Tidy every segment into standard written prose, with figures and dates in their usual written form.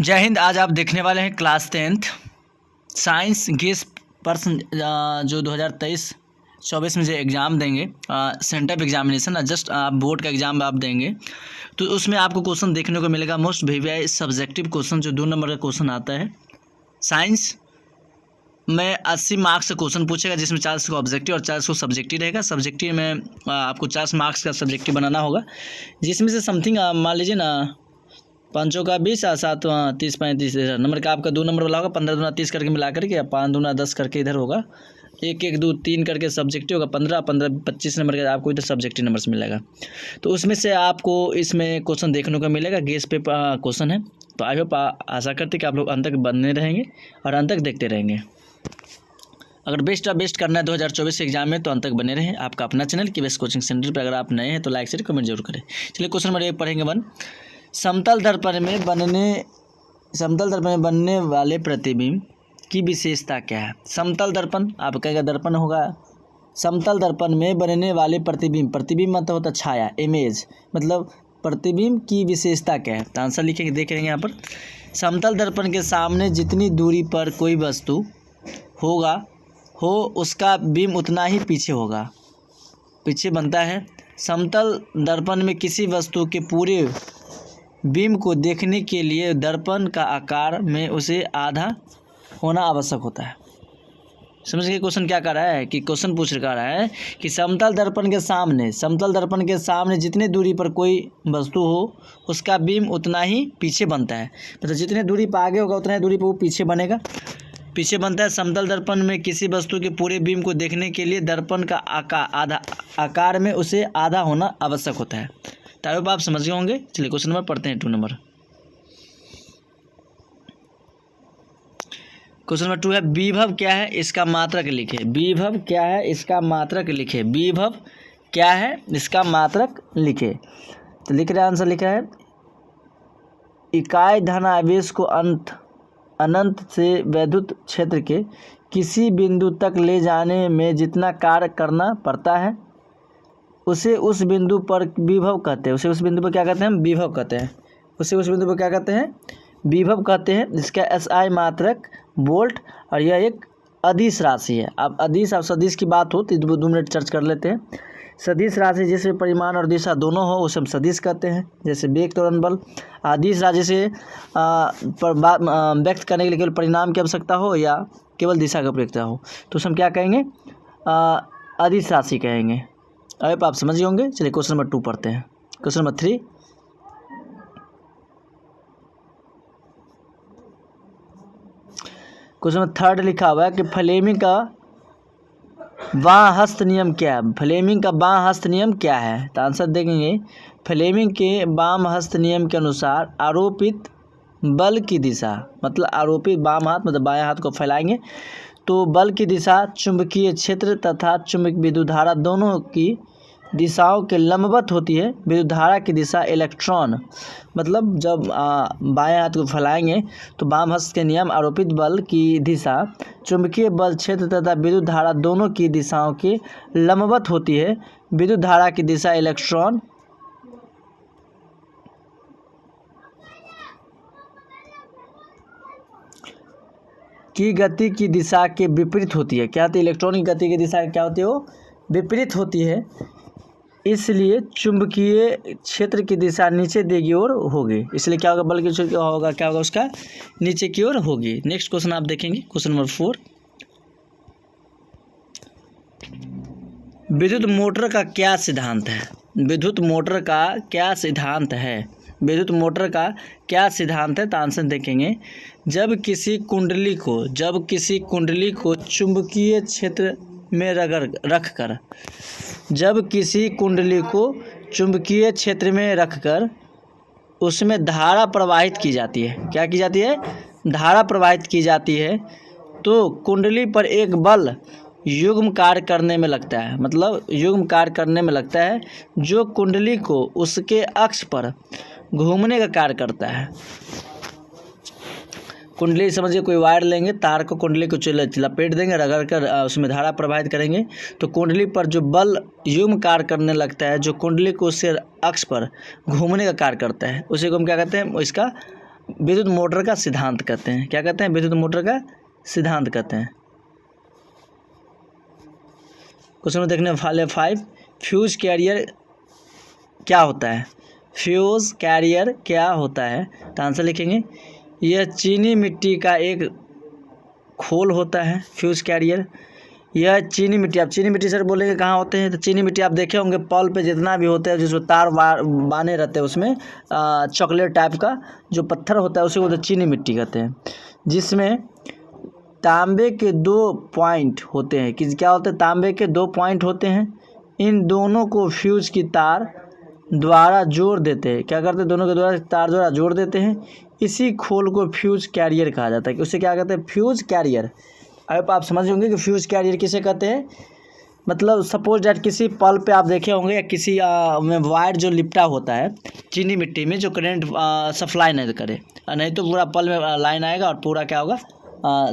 जय हिंद। आज आप देखने वाले हैं class 10th science guess person जो 2023-24 में जो एग्ज़ाम देंगे सेंटर एग्जामिनेशन जस्ट आप बोर्ड का एग्ज़ाम आप देंगे तो उसमें आपको क्वेश्चन देखने को मिलेगा। मोस्ट वीवीआई सब्जेक्टिव क्वेश्चन जो 2 नंबर का क्वेश्चन आता है। साइंस में 80 मार्क्स का क्वेश्चन पूछेगा जिसमें 40 को ऑब्जेक्टिव और 40 को सब्जेक्टिव रहेगा। सब्जेक्टिव में आपको 40 मार्क्स का सब्जेक्टिव बनाना होगा, जिसमें से समथिंग मान लीजिए ना 5 का 20 और 7 30 35 नंबर का आपका 2 नंबर वाला होगा। 15 दूना 30 करके मिला करके या 5 दूना 10 करके इधर होगा। 1 1 2 3 करके सब्जेक्टिव होगा। 15 15 25 नंबर का आपको इधर सब्जेक्टिव नंबर्स मिलेगा। तो उसमें से आपको इसमें क्वेश्चन देखने को मिलेगा। गेस पे क्वेश्चन है। तो आई होप आशा करते कि आप लोग अंत तक बने रहेंगे और अंत तक देखते रहेंगे। अगर बेस्ट करना है 2024 एग्जाम में तो अंत तक बने रहें। आपका अपना चैनल की बेस्ट कोचिंग सेंटर पर अगर आप नए हैं तो लाइक शेयर कमेंट जरूर करें। चलिए क्वेश्चन नंबर 1 पढ़ेंगे। 1, समतल दर्पण में बनने वाले प्रतिबिंब की विशेषता क्या है? समतल दर्पण आप कहेगा दर्पण होगा। समतल दर्पण में बनने वाले प्रतिबिंब मतलब होता छाया, इमेज, मतलब प्रतिबिंब की विशेषता क्या है? तो आंसर लिखेंगे, देख रहेंगे यहाँ पर। समतल दर्पण के सामने जितनी दूरी पर कोई वस्तु हो उसका बिंब उतना ही पीछे बनता है। समतल दर्पण में किसी वस्तु के पूरे बिंब को देखने के लिए दर्पण का आकार में उसे आधा होना आवश्यक होता है। समझ गए क्वेश्चन क्या कर रहा है? कि क्वेश्चन पूछ रहा है कि समतल दर्पण के सामने जितने दूरी पर कोई वस्तु हो उसका बिंब उतना ही पीछे बनता है। मतलब जितने दूरी पर आगे होगा उतना ही दूरी पर वो पीछे बनता है। समतल दर्पण में किसी वस्तु के पूरे बिंब को देखने के लिए दर्पण का आकार में उसे आधा होना आवश्यक होता है। तो आप समझ गए होंगे। चलिए क्वेश्चन नंबर पढ़ते हैं। 2 नंबर क्वेश्चन नंबर 2 है, विभव क्या है इसका मात्रक लिखे। विभव क्या है इसका मात्रक लिखे। तो लिख रहे आंसर लिखा है, इकाई धनावेश को अनंत से वैद्युत क्षेत्र के किसी बिंदु तक ले जाने में जितना कार्य करना पड़ता है उसे उस बिंदु पर विभव कहते हैं। उस बिंदु पर क्या कहते हैं? विभव कहते हैं। इसका SI मात्रक वोल्ट और यह एक अदिश राशि है। अब अदिश और सदिश की बात हो तो 2 मिनट चर्च कर लेते हैं। सदिश राशि जिसमें परिमाण और दिशा दोनों हो उसे हम सदिश कहते हैं। जैसे वेग त्वरण बल। अदिश राशि से व्यक्त करने के लिए केवल परिमाण की आवश्यकता हो या केवल दिशा की आवश्यकता हो तो उसे हम क्या कहेंगे? अदिश राशि कहेंगे। अब आप समझ गए होंगे। चलिए क्वेश्चन नंबर 2 पढ़ते हैं। क्वेश्चन नंबर 3, क्वेश्चन नंबर 3 लिखा हुआ है कि फ्लेमिंग का बाँ हस्त नियम क्या है? तो आंसर देखेंगे, फ्लेमिंग के बाम हस्त नियम के अनुसार आरोपित बल की दिशा, मतलब आरोपित बाम हाथ मतलब बाएं हाथ को फैलाएंगे तो बल की दिशा चुंबकीय क्षेत्र तथा चुंबक विद्युत धारा दोनों की दिशाओं के लंबवत होती है। विद्युत धारा की दिशा इलेक्ट्रॉन, मतलब जब बाएं हाथ को फैलाएंगे तो बाम हस्त के नियम आरोपित बल की दिशा चुंबकीय बल क्षेत्र तथा विद्युत धारा दोनों की दिशाओं के लंबवत होती है। विद्युत धारा की दिशा इलेक्ट्रॉन की गति की दिशा के विपरीत होती है। क्या होती है? इलेक्ट्रॉन की गति की दिशा क्या होती है? वो विपरीत होती है। इसलिए चुंबकीय क्षेत्र की दिशा नीचे की ओर होगी। इसलिए क्या होगा? बल की दिशा होगा क्या होगा? उसका नीचे की ओर होगी। नेक्स्ट क्वेश्चन आप देखेंगे। क्वेश्चन नंबर 4, विद्युत मोटर का क्या सिद्धांत है? तो आंसर देखेंगे, जब किसी कुंडली को चुंबकीय क्षेत्र में रखकर उसमें धारा प्रवाहित की जाती है। क्या की जाती है? धारा प्रवाहित की जाती है तो कुंडली पर एक बल युग्म कार्य करने में लगता है जो कुंडली को उसके अक्ष पर घूमने का कार्य करता है। कुंडली समझिए, कोई वायर लेंगे, तार को कुंडली को लपेट देंगे, रगड़ कर उसमें धारा प्रवाहित करेंगे तो कुंडली पर जो बल युग्म कार्य करने लगता है जो कुंडली को उससे अक्ष पर घूमने का कार्य करता है उसी को हम क्या कहते हैं? इसका विद्युत मोटर का सिद्धांत कहते हैं। क्या कहते हैं? विद्युत मोटर का सिद्धांत कहते हैं। क्वेश्चन में देखने वाले 5, फ्यूज कैरियर क्या होता है? फ्यूज कैरियर क्या होता है? तो आंसर लिखेंगे, यह चीनी मिट्टी का एक खोल होता है। फ्यूज कैरियर यह चीनी मिट्टी, आप चीनी मिट्टी सर बोलेंगे कहाँ होते हैं? तो चीनी मिट्टी आप देखे होंगे पॉल पे जितना भी होता है, जिसमें तार बाने रहते हैं, उसमें चॉकलेट टाइप का जो पत्थर होता है उसे बोलते हैं चीनी मिट्टी कहते हैं, जिसमें तांबे के 2 पॉइंट होते हैं। कि क्या होते हैं? तांबे के 2 पॉइंट होते हैं। इन दोनों को फ्यूज की तार द्वारा जोड़ देते हैं। क्या करते हैं? दोनों के द्वारा तार द्वारा जोड़ देते हैं। इसी खोल को फ्यूज कैरियर कहा जाता है। उसे क्या कहते हैं? Fuse carrier. अब आप समझ होंगे कि फ्यूज कैरियर किसे कहते हैं। मतलब सपोज डैट किसी पल पे आप देखे होंगे, या किसी में वायर जो लिपटा होता है चीनी मिट्टी में, जो करंट सप्लाई नहीं करे, नहीं तो पूरा पल में लाइन आएगा और पूरा क्या होगा,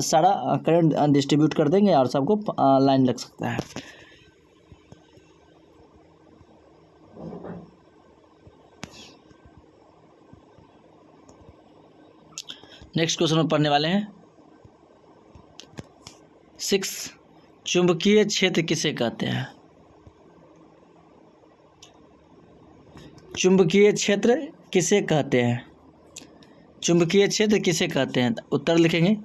सारा करंट डिस्ट्रीब्यूट कर देंगे और सबको लाइन लग सकता है। नेक्स्ट क्वेश्चन में पढ़ने वाले हैं 6, चुंबकीय क्षेत्र किसे कहते हैं? चुंबकीय क्षेत्र किसे कहते हैं? चुंबकीय क्षेत्र किसे कहते हैं? उत्तर लिखेंगे,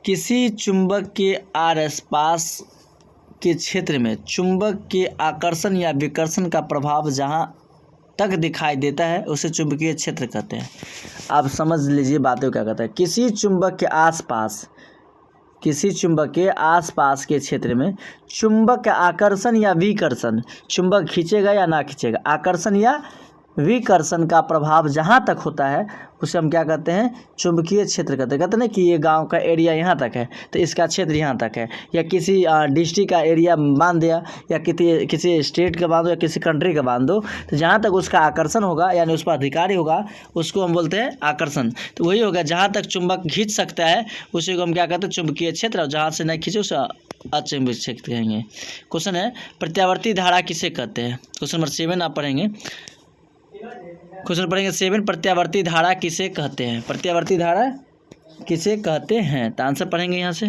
किसी चुंबक के आसपास के क्षेत्र में चुंबक के आकर्षण या विकर्षण का प्रभाव जहां तक दिखाई देता है उसे चुंबकीय क्षेत्र कहते हैं। आप समझ लीजिए बातों क्या कहता है। किसी चुंबक के आसपास के क्षेत्र में चुंबक का आकर्षण या विकर्षण, चुंबक खींचेगा या ना खींचेगा, आकर्षण या विकर्षण का प्रभाव जहाँ तक होता है उसे हम क्या कहते हैं? चुंबकीय क्षेत्र कहते हैं। कहते हैं ना कि ये गांव का एरिया यहाँ तक है तो इसका क्षेत्र यहाँ तक है, या किसी डिस्ट्रिक्ट का एरिया बांध दिया, या किसी स्टेट का बांध दो, या किसी कंट्री का बांध दो, तो जहाँ तक उसका आकर्षण होगा यानी उस पर अधिकारी होगा उसको हम बोलते हैं आकर्षण। तो वही होगा, जहाँ तक चुंबक खींच सकता है उसी को हम क्या कहते हैं? चुंबकीय क्षेत्र। और जहाँ से नहीं खींचे उसे अचुंबकीय क्षेत्र कहेंगे। क्वेश्चन है, प्रत्यावर्ती धारा किसे कहते हैं? क्वेश्चन नंबर 7 आप पढ़ेंगे। क्वेश्चन पढ़ेंगे 7, प्रत्यावर्ती धारा किसे कहते हैं? प्रत्यावर्ती धारा किसे कहते हैं? तो आंसर पढ़ेंगे यहाँ से।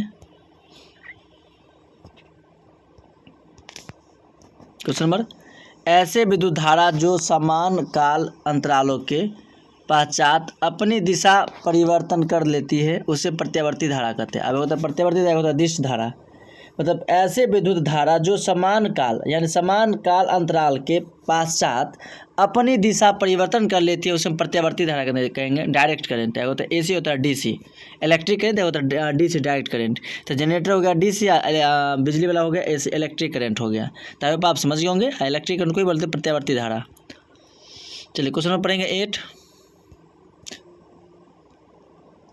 क्वेश्चन नंबर, ऐसे विद्युत धारा जो समान काल अंतरालों के पश्चात अपनी दिशा परिवर्तन कर लेती है उसे प्रत्यावर्ती धारा कहते हैं। अब होता है प्रत्यावर्ती धारा, होता है दिश धारा। मतलब ऐसे विद्युत धारा जो समान काल यानी समान काल अंतराल के पश्चात अपनी दिशा परिवर्तन कर लेती है उसे हम प्रत्यावर्ती धारा कहेंगे। डायरेक्ट करंट है, होता है एसी, होता है डीसी। इलेक्ट्रिक करंट होता है डीसी डायरेक्ट करंट। तो जनरेटर हो गया डीसी, बिजली वाला हो गया एसी, इलेक्ट्रिक करंट हो गया। तब आप समझ गए होंगे इलेक्ट्रिक करंट को ही बोलते हैं प्रत्यावर्ती धारा। चलिए क्वेश्चन में पढ़ेंगे 8,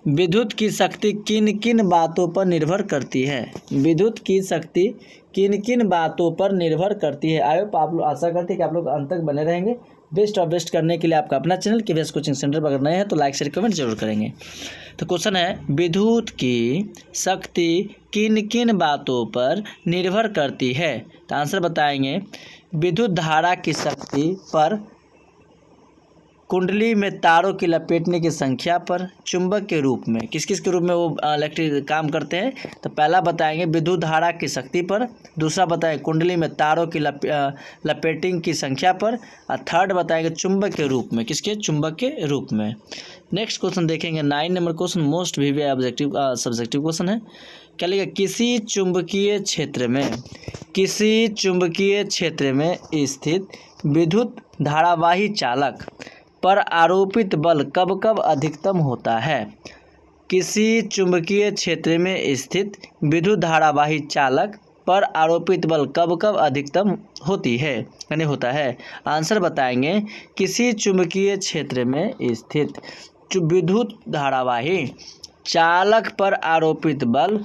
विद्युत की शक्ति किन किन बातों पर निर्भर करती है? विद्युत की शक्ति किन किन बातों पर निर्भर करती है? आयो आप लोग आशा करते हैं कि आप लोग अंत तक बने रहेंगे। बेस्ट और बेस्ट करने के लिए आपका अपना चैनल KVS कोचिंग सेंटर पर अगर नए हैं तो लाइक शेयर कमेंट जरूर करेंगे। तो क्वेश्चन है, विद्युत की शक्ति किन किन बातों पर निर्भर करती है? तो आंसर बताएंगे, विद्युत धारा की शक्ति पर, कुंडली में तारों की लपेटने की संख्या पर, चुंबक के रूप में, किस किस के रूप में वो इलेक्ट्रिक काम करते हैं? तो पहला बताएंगे विद्युत धारा की शक्ति पर, दूसरा बताएंगे कुंडली में तारों की लपेटिंग की संख्या पर, और थर्ड बताएंगे चुंबक के रूप में। किसके? चुंबक के रूप में। नेक्स्ट क्वेश्चन देखेंगे 9 नंबर क्वेश्चन, मोस्ट वीवी ऑब्जेक्टिव सब्जेक्टिव क्वेश्चन है। क्या लिखा? किसी चुंबकीय क्षेत्र में स्थित विद्युत धारावाही चालक पर आरोपित बल कब कब अधिकतम होता है? किसी चुंबकीय क्षेत्र में स्थित विद्युत धारावाही चालक पर आरोपित बल कब कब अधिकतम होती है यानी होता है? आंसर बताएंगे, किसी चुंबकीय क्षेत्र में स्थित विद्युत धारावाही चालक पर आरोपित बल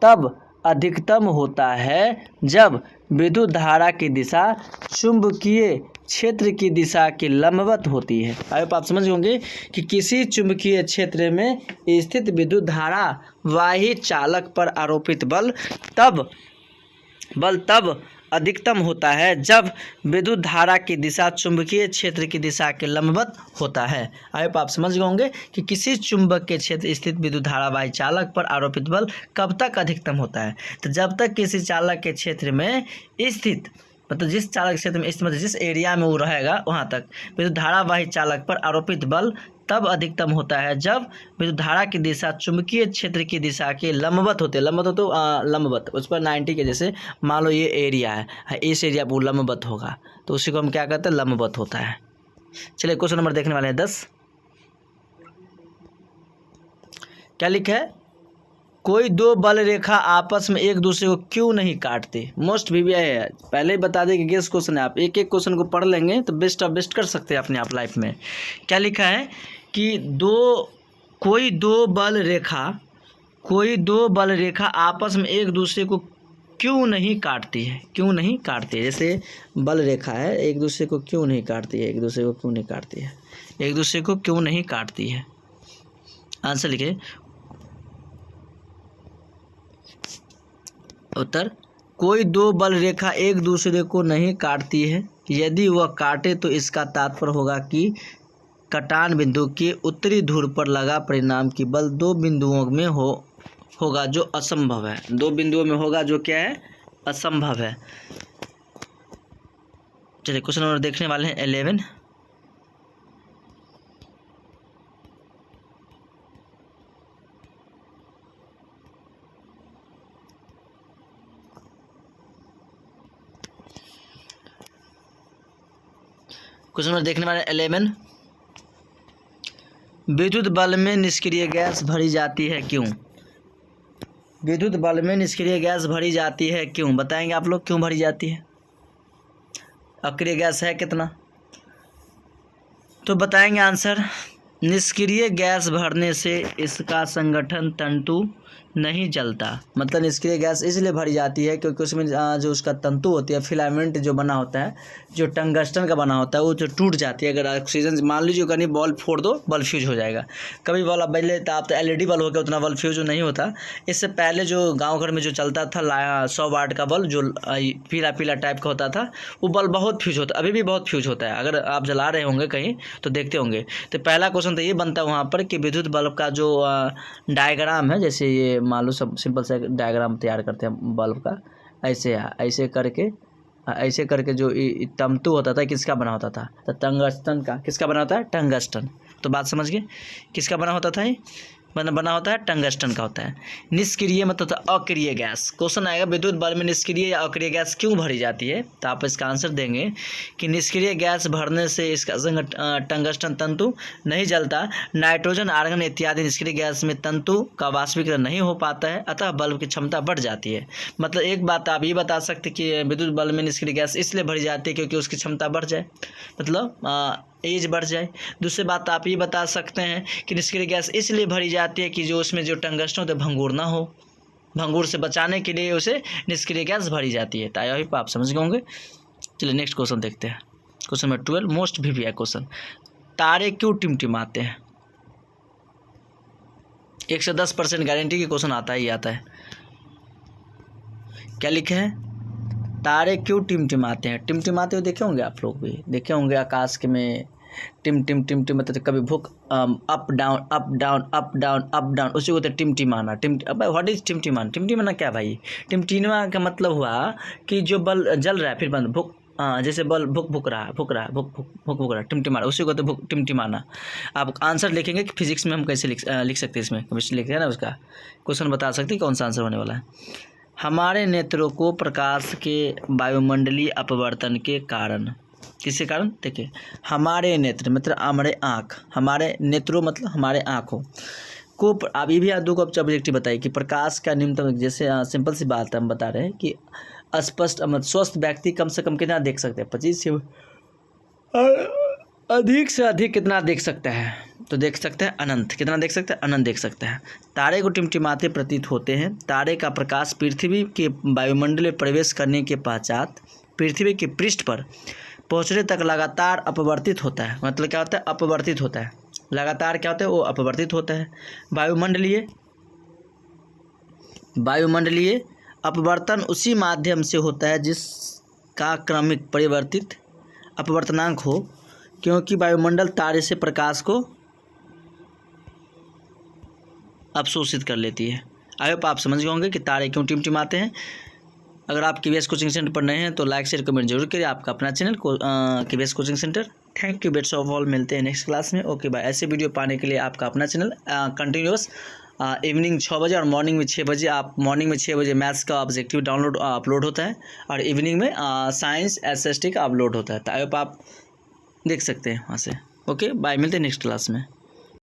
तब अधिकतम होता है जब विद्युत धारा की दिशा चुंबकीय क्षेत्र की दिशा के लंबवत होती है। आप समझ होंगे कि किसी चुंबकीय क्षेत्र में स्थित विद्युत धारावाही चालक पर आरोपित बल तब अधिकतम होता है जब विद्युत धारा की दिशा चुंबकीय क्षेत्र की दिशा के लंबवत होता है। आई होप आप समझ गए होंगे कि किसी चुंबक के क्षेत्र स्थित विद्युत धारावाही चालक पर आरोपित बल कब तक अधिकतम होता है। तो जब तक किसी चालक के क्षेत्र में स्थित, मतलब जिस चालक क्षेत्र में स्थित, मतलब जिस एरिया में वो रहेगा वहाँ तक विद्युत धारावाही चालक पर आरोपित बल तब अधिकतम होता है जब विद्युत धारा की दिशा चुंबकीय क्षेत्र की दिशा के लंबवत होते, लंबवत हो तो लंबवत उस पर 90 के जैसे, मान लो ये एरिया है, इस एरिया पर लंबवत होगा तो उसी को हम क्या कहते हैं, लंबवत होता है। चलिए क्वेश्चन नंबर देखने वाले हैं 10। क्या लिखा है, कोई दो बल रेखा आपस में एक दूसरे को क्यों नहीं काटते। मोस्ट वीवीआई है, पहले ही बता दें कि गेस क्वेश्चन है, आप एक एक क्वेश्चन को पढ़ लेंगे तो बेस्ट ऑफ बेस्ट कर सकते हैं अपने आप लाइफ में। क्या लिखा है कि कोई दो बल रेखा आपस में एक दूसरे को क्यों नहीं काटती है, क्यों नहीं काटती है। जैसे बल रेखा है, एक दूसरे को क्यों नहीं काटती है, एक दूसरे को क्यों नहीं काटती है, एक दूसरे को क्यों नहीं काटती है। आंसर लिखिए, उत्तर, कोई दो बल रेखा एक दूसरे को नहीं काटती है, यदि वह काटे तो इसका तात्पर्य होगा कि कटान बिंदु के उत्तरी ध्रुव पर लगा परिणाम की बल दो बिंदुओं में होगा जो असंभव है। दो बिंदुओं में होगा जो क्या है, असंभव है। चलिए क्वेश्चन नंबर देखने वाले हैं 11। क्वेश्चन नंबर देखने वाले 11, विद्युत बल में निष्क्रिय गैस भरी जाती है क्यों। विद्युत बल में निष्क्रिय गैस भरी जाती है क्यों, बताएंगे आप लोग क्यों भरी जाती है। अक्रिय गैस है कितना, तो बताएंगे आंसर। निष्क्रिय गैस भरने से इसका संगठन तंतु नहीं जलता, मतलब निष्क्रिय गैस इसलिए भरी जाती है क्योंकि उसमें जो उसका तंतु होती है, फिलामेंट जो बना होता है, जो टंगस्टन का बना होता है, वो जो टूट जाती है। अगर ऑक्सीजन, मान लीजिए कहीं बल्ब फोड़ दो, बल्ब फ्यूज हो जाएगा। कभी बल्ब अब पहले आप तो LED बल्ब हो गया, उतना बल्ब फ्यूज नहीं होता। इससे पहले जो गाँव घर में जो चलता था 100 वाट का बल्ब, जो पीला पीला टाइप का होता था, वो बल्ब बहुत फ्यूज होता है, अभी भी बहुत फ्यूज होता है। अगर आप जला रहे होंगे कहीं तो देखते होंगे। तो पहला क्वेश्चन तो ये बनता है वहाँ पर कि विद्युत बल्ब का जो डायग्राम है, जैसे ये मान लो सब सिंपल सा डायग्राम तैयार करते हैं बल्ब का, ऐसे करके जो तंतु होता था किसका बना होता था, तो टंगस्टन का। किसका बना होता है, टंगस्टन। तो बात समझ गए, किसका बना होता था, ये बना होता है टंगस्टन का होता है। निष्क्रिय मतलब तो अक्रिय गैस। क्वेश्चन आएगा विद्युत बल्ब में निष्क्रिय या अक्रिय गैस क्यों भरी जाती है, तो आप इसका आंसर देंगे कि निष्क्रिय गैस भरने से इसका टंगस्टन तंतु नहीं जलता। नाइट्रोजन, आर्गन इत्यादि निष्क्रिय गैस में तंतु का वाष्पीकरण नहीं हो पाता है, अतः बल्ब की क्षमता बढ़ जाती है। मतलब एक बात आप ये बता सकते कि विद्युत बल्ब में निष्क्रिय गैस इसलिए भरी जाती है क्योंकि उसकी क्षमता बढ़ जाए, मतलब एज बढ़ जाए। दूसरी बात आप ये बता सकते हैं कि निष्क्रिय गैस इसलिए भरी जाती है कि जो उसमें जो टंगस्टन होता है भंगुर ना हो, भंगुर से बचाने के लिए उसे निष्क्रिय गैस भरी जाती है। तो आई होप आप समझ गए होंगे। चलिए नेक्स्ट क्वेश्चन देखते हैं। Question number 12, most VVI question, तारे क्यों टिमटिमाते हैं। 1 से 10% गारंटी की क्वेश्चन आता ही आता है। क्या लिखे है, तारे क्यों टिमटिमाते हैं। टिमटिमाते हुए देखे होंगे आप लोग भी, देखे होंगे आकाश के में टिम टिम टिम टिम, मतलब कभी भूख up down up down up down up down, उसी को तो टिमटिमाना। What is टिमटिमाना। टिमटिमाना क्या भाई, टिमटिमा का मतलब हुआ कि जो बल जल रहा है फिर बंद, भूख, जैसे बल भुक रहा है, टिमटिमा, उसी को तो टिमटिमाना। आप आंसर लिखेंगे कि फिजिक्स में हम कैसे लिख सकते हैं, इसमें केमिस्ट्री लिखते हैं ना, उसका क्वेश्चन बता सकते हैं कौन सा आंसर होने वाला है। हमारे नेत्रों को प्रकाश के वायुमंडलीय अपवर्तन के कारण, किसके कारण, देखिए हमारे नेत्र मतलब हमारे आँख, हमारे नेत्रों मतलब हमारे आँखों को, अभी भी दो को ऑब्जेक्टिव बताइए कि प्रकाश का न्यूनतम, जैसे सिंपल सी बात हम बता रहे हैं कि स्पष्ट मतलब स्वस्थ व्यक्ति कम से कम कितना देख सकते हैं, 25 से अधिक से अधिक कितना देख सकता है, तो देख सकते हैं अनंत। कितना देख सकते हैं, अनंत देख सकते हैं। तारे को टिमटिमाते प्रतीत होते हैं। तारे का प्रकाश पृथ्वी के वायुमंडल में प्रवेश करने के पश्चात पृथ्वी के पृष्ठ पर पहुँचने तक लगातार अपवर्तित होता है। मतलब क्या होता है, अपवर्तित होता है। लगातार क्या होता है, वो अपवर्तित होता है। वायुमंडलीय अपवर्तन उसी माध्यम से होता है का क्रमिक परिवर्तित अपवर्तनांक हो, क्योंकि वायुमंडल तारे से प्रकाश को अवशोषित कर लेती है। आई होप आप समझ गए होंगे कि तारे क्यों टिमटिमाते हैं। अगर आप KVS कोचिंग सेंटर पर नए हैं तो लाइक शेयर कमेंट जरूर करिए। आपका अपना channel KVS coaching centre. Thank you bets of all. मिलते हैं नेक्स्ट क्लास में। Okay bye. ऐसे वीडियो पाने के लिए आपका अपना चैनल कंटिन्यूस इवनिंग 6 बजे और मॉर्निंग में 6 बजे, आप मॉर्निंग में 6 बजे मैथ्स का ऑब्जेक्टिव अपलोड होता है और इवनिंग में साइंस SST का अपलोड होता है। तो आई होप आप देख सकते हैं वहाँ से। ओके बाय, मिलते हैं नेक्स्ट क्लास में।